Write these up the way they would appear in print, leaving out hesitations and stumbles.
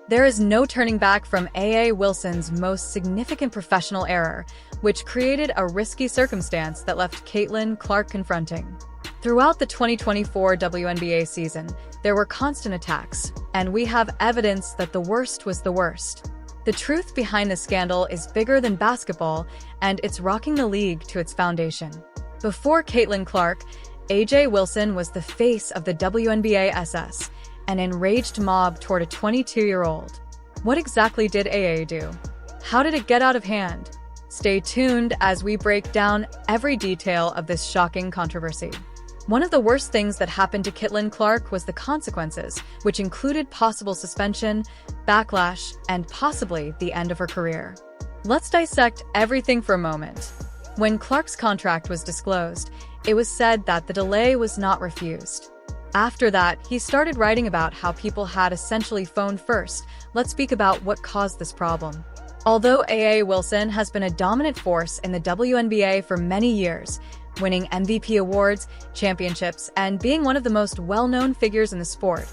There is no turning back from A.A. Wilson's most significant professional error, which created a risky circumstance that left Caitlin Clark confronting. Throughout the 2024 WNBA season, there were constant attacks, and we have evidence that the worst was the worst. The truth behind the scandal is bigger than basketball, and it's rocking the league to its foundation. Before Caitlin Clark, A.J. Wilson was the face of the WNBA SS, an enraged mob toward a 22-year-old. What exactly did A.A. do? How did it get out of hand? Stay tuned as we break down every detail of this shocking controversy. One of the worst things that happened to Caitlin Clark was the consequences, which included possible suspension, backlash, and possibly the end of her career. Let's dissect everything for a moment. When Clark's contract was disclosed, it was said that the delay was not refused. After that, he started writing about how people had essentially phoned first. Let's speak about what caused this problem. Although A.A. Wilson has been a dominant force in the WNBA for many years, winning MVP awards, championships, and being one of the most well-known figures in the sport,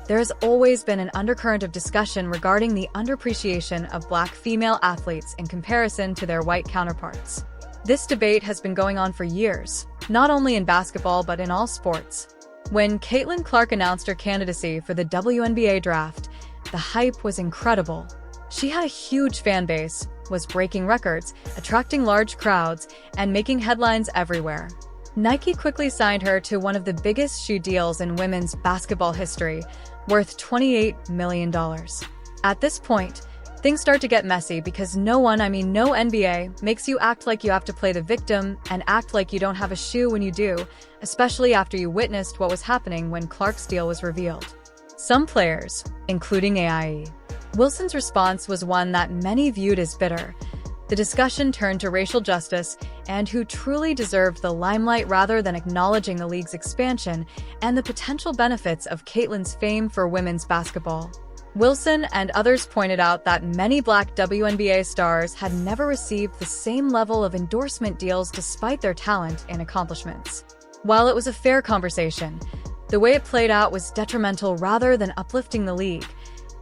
there has always been an undercurrent of discussion regarding the underappreciation of Black female athletes in comparison to their white counterparts. This debate has been going on for years, not only in basketball but in all sports. When Caitlin Clark announced her candidacy for the WNBA draft, the hype was incredible. She had a huge fan base, was breaking records, attracting large crowds, and making headlines everywhere. Nike quickly signed her to one of the biggest shoe deals in women's basketball history, worth $28 million. At this point, things start to get messy because no NBA, makes you act like you have to play the victim and act like you don't have a shoe when you do, especially after you witnessed what was happening when Clark's deal was revealed. Some players, including A.I.E. Wilson's response was one that many viewed as bitter. The discussion turned to racial justice and who truly deserved the limelight rather than acknowledging the league's expansion and the potential benefits of Caitlin's fame for women's basketball. Wilson and others pointed out that many Black WNBA stars had never received the same level of endorsement deals despite their talent and accomplishments. While it was a fair conversation, the way it played out was detrimental rather than uplifting the league.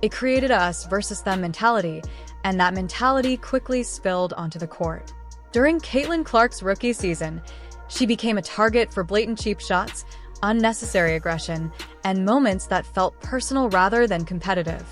It created a us versus them mentality, and that mentality quickly spilled onto the court. During Caitlin Clark's rookie season, she became a target for blatant cheap shots, unnecessary aggression, and moments that felt personal rather than competitive.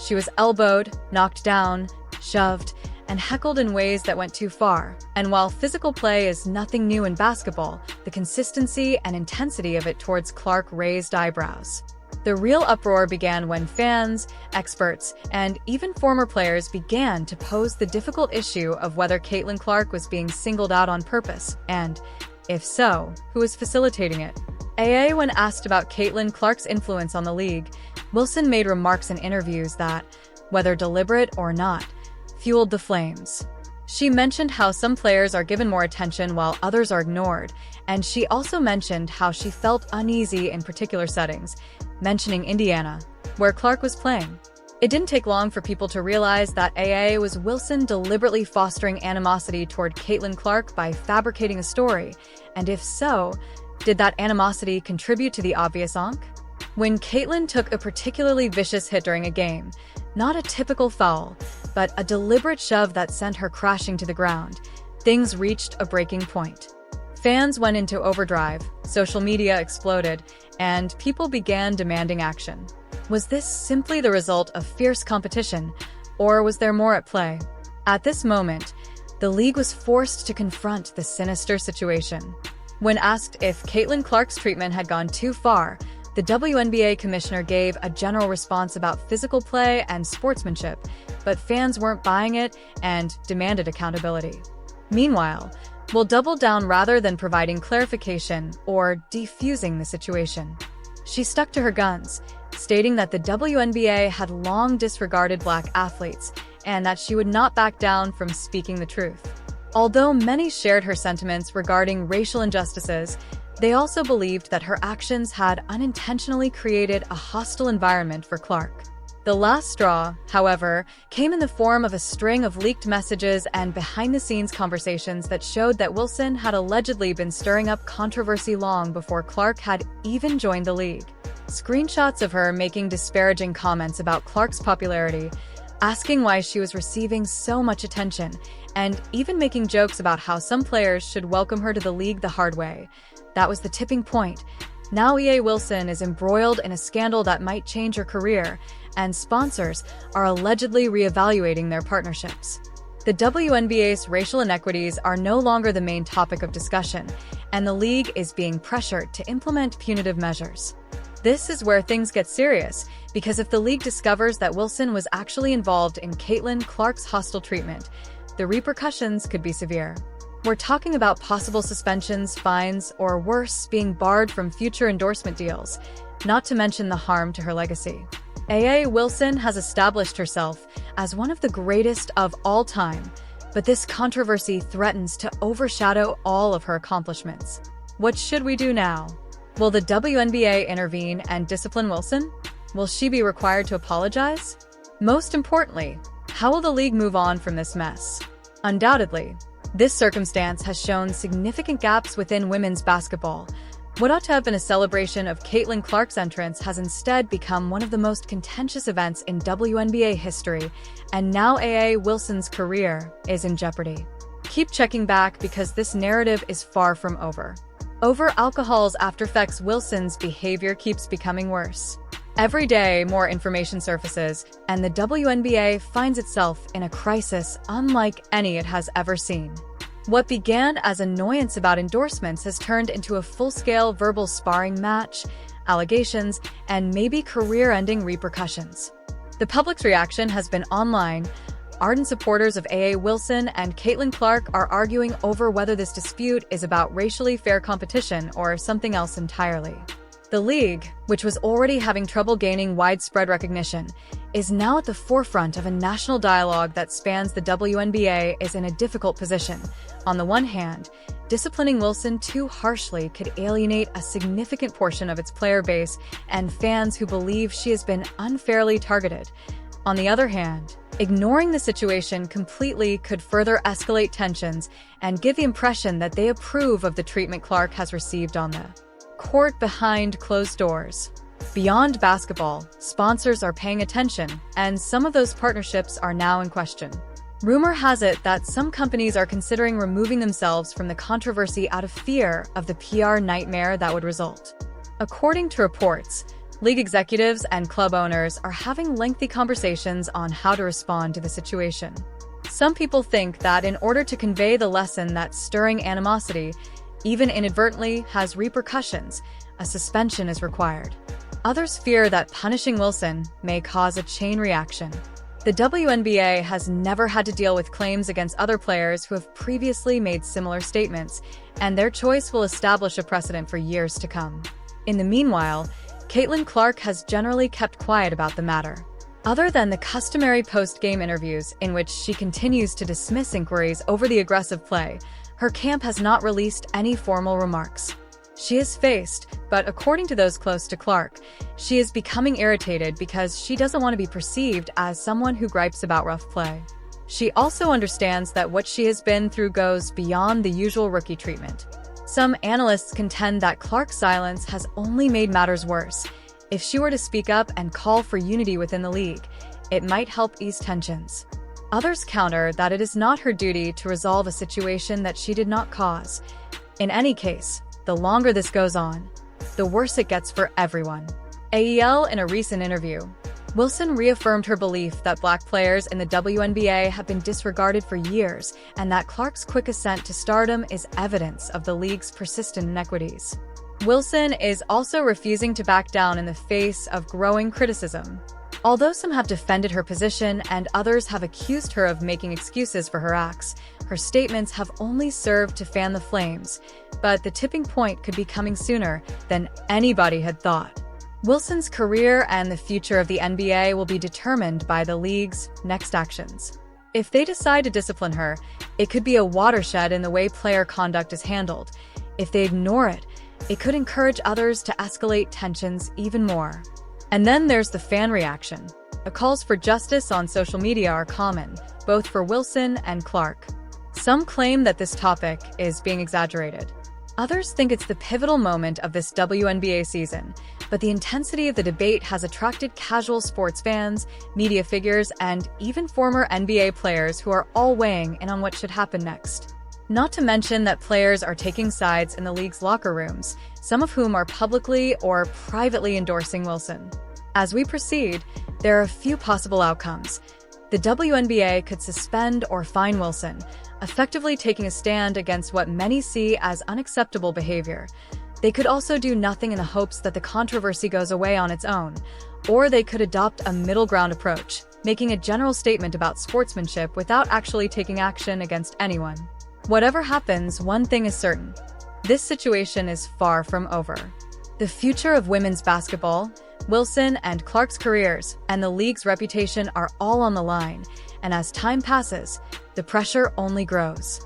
She was elbowed, knocked down, shoved, and heckled in ways that went too far. And while physical play is nothing new in basketball, the consistency and intensity of it towards Clark raised eyebrows. The real uproar began when fans, experts, and even former players began to pose the difficult issue of whether Caitlin Clark was being singled out on purpose, and, if so, who was facilitating it. A.A. When asked about Caitlin Clark's influence on the league, Wilson made remarks in interviews that, whether deliberate or not, fueled the flames. She mentioned how some players are given more attention while others are ignored, and she also mentioned how she felt uneasy in particular settings, mentioning Indiana, where Clark was playing. It didn't take long for people to realize that A.A. was Wilson deliberately fostering animosity toward Caitlin Clark by fabricating a story, and if so, did that animosity contribute to the obvious onk? When Caitlin took a particularly vicious hit during a game, not a typical foul, but a deliberate shove that sent her crashing to the ground, things reached a breaking point. Fans went into overdrive, social media exploded, and people began demanding action. Was this simply the result of fierce competition, or was there more at play? At this moment, the league was forced to confront the sinister situation. When asked if Caitlin Clark's treatment had gone too far, the WNBA commissioner gave a general response about physical play and sportsmanship, but fans weren't buying it and demanded accountability. Meanwhile, Will doubled down rather than providing clarification or defusing the situation. She stuck to her guns, stating that the WNBA had long disregarded Black athletes and that she would not back down from speaking the truth. Although many shared her sentiments regarding racial injustices, they also believed that her actions had unintentionally created a hostile environment for Clark. The last straw, however, came in the form of a string of leaked messages and behind-the-scenes conversations that showed that Wilson had allegedly been stirring up controversy long before Clark had even joined the league. Screenshots of her making disparaging comments about Clark's popularity, asking why she was receiving so much attention, and even making jokes about how some players should welcome her to the league the hard way. That was the tipping point. Now E.A. Wilson is embroiled in a scandal that might change her career, and sponsors are allegedly reevaluating their partnerships. The WNBA's racial inequities are no longer the main topic of discussion, and the league is being pressured to implement punitive measures. This is where things get serious, because if the league discovers that Wilson was actually involved in Caitlin Clark's hostile treatment, the repercussions could be severe. We're talking about possible suspensions, fines, or worse, being barred from future endorsement deals, not to mention the harm to her legacy. A.A. Wilson has established herself as one of the greatest of all time, but this controversy threatens to overshadow all of her accomplishments. What should we do now? Will the WNBA intervene and discipline Wilson? Will she be required to apologize? Most importantly, how will the league move on from this mess? Undoubtedly, this circumstance has shown significant gaps within women's basketball. What ought to have been a celebration of Caitlin Clark's entrance has instead become one of the most contentious events in WNBA history, and now A.A. Wilson's career is in jeopardy. Keep checking back because this narrative is far from over. Over alcohol's aftereffects, Wilson's behavior keeps becoming worse. Every day, more information surfaces, and the WNBA finds itself in a crisis unlike any it has ever seen. What began as annoyance about endorsements has turned into a full-scale verbal sparring match, allegations, and maybe career-ending repercussions. The public's reaction has been online. Ardent supporters of A.A. Wilson and Caitlin Clark are arguing over whether this dispute is about racially fair competition or something else entirely. The league, which was already having trouble gaining widespread recognition, is now at the forefront of a national dialogue that spans the WNBA is in a difficult position. On the one hand, disciplining Wilson too harshly could alienate a significant portion of its player base and fans who believe she has been unfairly targeted. On the other hand, ignoring the situation completely could further escalate tensions and give the impression that they approve of the treatment Clark has received on the court behind closed doors. Beyond basketball, sponsors are paying attention, and some of those partnerships are now in question. Rumor has it that some companies are considering removing themselves from the controversy out of fear of the PR nightmare that would result. According to reports, league executives and club owners are having lengthy conversations on how to respond to the situation. Some people think that in order to convey the lesson that stirring animosity, even inadvertently, has repercussions, a suspension is required. Others fear that punishing Wilson may cause a chain reaction. The WNBA has never had to deal with claims against other players who have previously made similar statements, and their choice will establish a precedent for years to come. In the meanwhile, Caitlin Clark has generally kept quiet about the matter. Other than the customary post-game interviews in which she continues to dismiss inquiries over the aggressive play, her camp has not released any formal remarks. She is faced, but according to those close to Clark, she is becoming irritated because she doesn't want to be perceived as someone who gripes about rough play. She also understands that what she has been through goes beyond the usual rookie treatment. Some analysts contend that Clark's silence has only made matters worse. If she were to speak up and call for unity within the league, it might help ease tensions. Others counter that it is not her duty to resolve a situation that she did not cause. In any case, the longer this goes on, the worse it gets for everyone. AEL in a recent interview, Wilson reaffirmed her belief that Black players in the WNBA have been disregarded for years and that Clark's quick ascent to stardom is evidence of the league's persistent inequities. Wilson is also refusing to back down in the face of growing criticism. Although some have defended her position and others have accused her of making excuses for her acts, her statements have only served to fan the flames, but the tipping point could be coming sooner than anybody had thought. Wilson's career and the future of the NBA will be determined by the league's next actions. If they decide to discipline her, it could be a watershed in the way player conduct is handled. If they ignore it, it could encourage others to escalate tensions even more. And then there's the fan reaction. The calls for justice on social media are common, both for Wilson and Clark. Some claim that this topic is being exaggerated. Others think it's the pivotal moment of this WNBA season, but the intensity of the debate has attracted casual sports fans, media figures, and even former NBA players who are all weighing in on what should happen next. Not to mention that players are taking sides in the league's locker rooms, some of whom are publicly or privately endorsing Wilson. As we proceed, there are a few possible outcomes. The WNBA could suspend or fine Wilson, effectively taking a stand against what many see as unacceptable behavior. They could also do nothing in the hopes that the controversy goes away on its own, or they could adopt a middle ground approach, making a general statement about sportsmanship without actually taking action against anyone. Whatever happens, one thing is certain. This situation is far from over. The future of women's basketball, Wilson and Clark's careers, and the league's reputation are all on the line, and as time passes, the pressure only grows.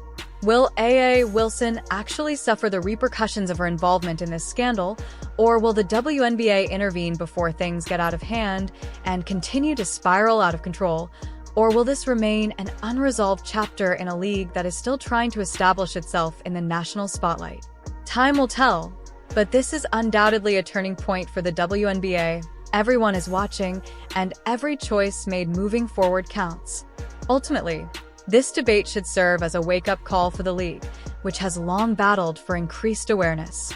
Will A.A. Wilson actually suffer the repercussions of her involvement in this scandal, or will the WNBA intervene before things get out of hand and continue to spiral out of control? Or will this remain an unresolved chapter in a league that is still trying to establish itself in the national spotlight? Time will tell, but this is undoubtedly a turning point for the WNBA. Everyone is watching, and every choice made moving forward counts. Ultimately, this debate should serve as a wake-up call for the league, which has long battled for increased awareness,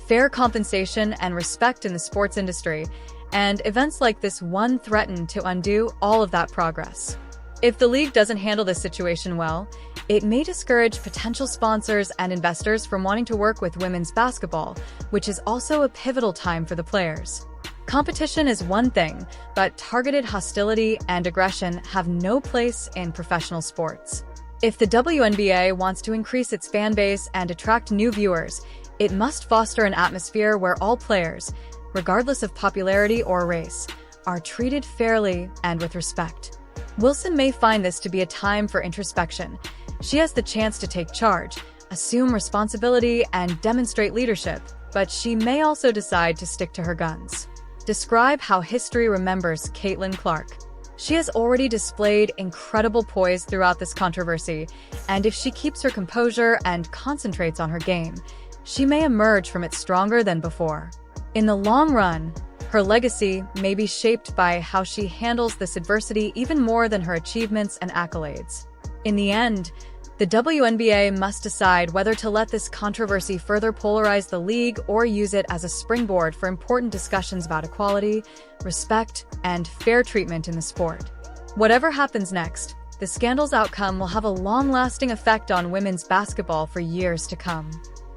fair compensation, and respect in the sports industry, and events like this one threaten to undo all of that progress. If the league doesn't handle this situation well, it may discourage potential sponsors and investors from wanting to work with women's basketball, which is also a pivotal time for the players. Competition is one thing, but targeted hostility and aggression have no place in professional sports. If the WNBA wants to increase its fan base and attract new viewers, it must foster an atmosphere where all players, regardless of popularity or race, are treated fairly and with respect. Wilson may find this to be a time for introspection. She has the chance to take charge, assume responsibility, and demonstrate leadership, but she may also decide to stick to her guns. Describe how history remembers Caitlin Clark. She has already displayed incredible poise throughout this controversy, and if she keeps her composure and concentrates on her game, she may emerge from it stronger than before. In the long run, her legacy may be shaped by how she handles this adversity even more than her achievements and accolades. In the end, the WNBA must decide whether to let this controversy further polarize the league or use it as a springboard for important discussions about equality, respect, and fair treatment in the sport. Whatever happens next, the scandal's outcome will have a long-lasting effect on women's basketball for years to come.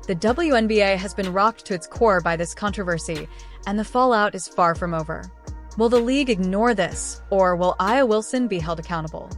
The WNBA has been rocked to its core by this controversy, and the fallout is far from over. Will the league ignore this, or will Aya Wilson be held accountable?